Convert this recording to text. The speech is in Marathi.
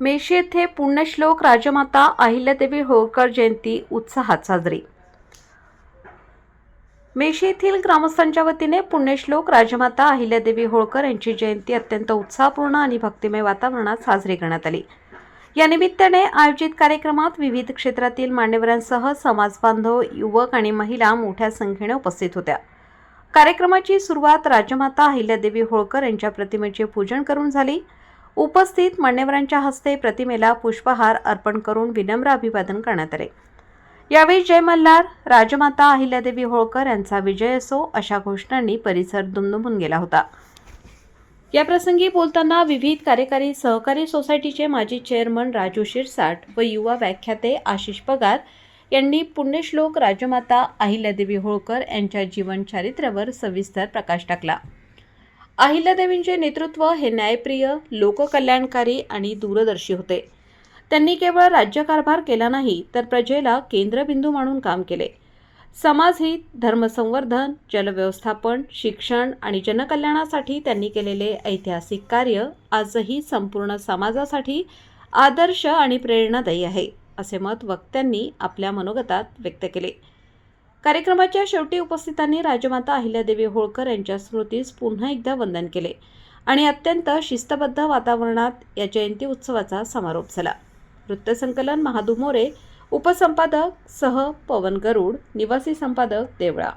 मेशी येथे पुण्यश्लोक राजमाता अहिल्यादेवी होळकर जयंती उत्साहात साजरी। मेशी येथील ग्रामस्थांच्या वतीने पुण्यश्लोक राजमाता अहिल्यादेवी होळकर यांची जयंती अत्यंत उत्साहपूर्ण आणि भक्तिमय वातावरणात साजरी करण्यात आली। या निमित्ताने आयोजित कार्यक्रमात विविध क्षेत्रातील मान्यवरांसह समाजबांधव, युवक आणि महिला मोठ्या संख्येने उपस्थित होत्या। कार्यक्रमाची सुरुवात राजमाता अहिल्यादेवी होळकर यांच्या प्रतिमेचे पूजन करून झाली। उपस्थित मान्यवरांच्या हस्ते प्रतिमेला पुष्पहार अर्पण करून विनम्र अभिवादन करण्यात आले। यावेळी जय मल्हार, राजमाता अहिल्यादेवी होळकर यांचा विजय असो अशा घोषणांनी परिसर दुमदुमून गेला होता। या प्रसंगी बोलताना विविध कार्यकारी सहकारी सोसायटीचे माजी चेअरमन राजू शिरसाट व युवा व्याख्याते आशिष पगार यांनी पुण्यश्लोक राजमाता अहिल्यादेवी होळकर यांच्या जीवन चारित्र्यावर सविस्तर प्रकाश टाकला। अहिल्यादेवींचे नेतृत्व हे न्यायप्रिय, लोककल्याणकारी आणि दूरदर्शी होते। त्यांनी केवळ राज्यकारभार केला नाही तर प्रजेला केंद्रबिंदू मानून काम केले। समाजहित, धर्मसंवर्धन, जलव्यवस्थापन, शिक्षण आणि जनकल्याणासाठी त्यांनी केलेले ऐतिहासिक कार्य आजही संपूर्ण समाजासाठी आदर्श आणि प्रेरणादायी आहे, असे मत वक्त्यांनी आपल्या मनोगतात व्यक्त केले। कार्यक्रमाच्या शेवटी उपस्थितांनी राजमाता अहिल्यादेवी होळकर यांच्या स्मृतीस पुन्हा एकदा वंदन केले आणि अत्यंत शिस्तबद्ध वातावरणात या जयंती उत्सवाचा समारोप झाला। वृत्तसंकलन महादू मोरे, उपसंपादक सह पवन गरुड, निवासी संपादक देवळा।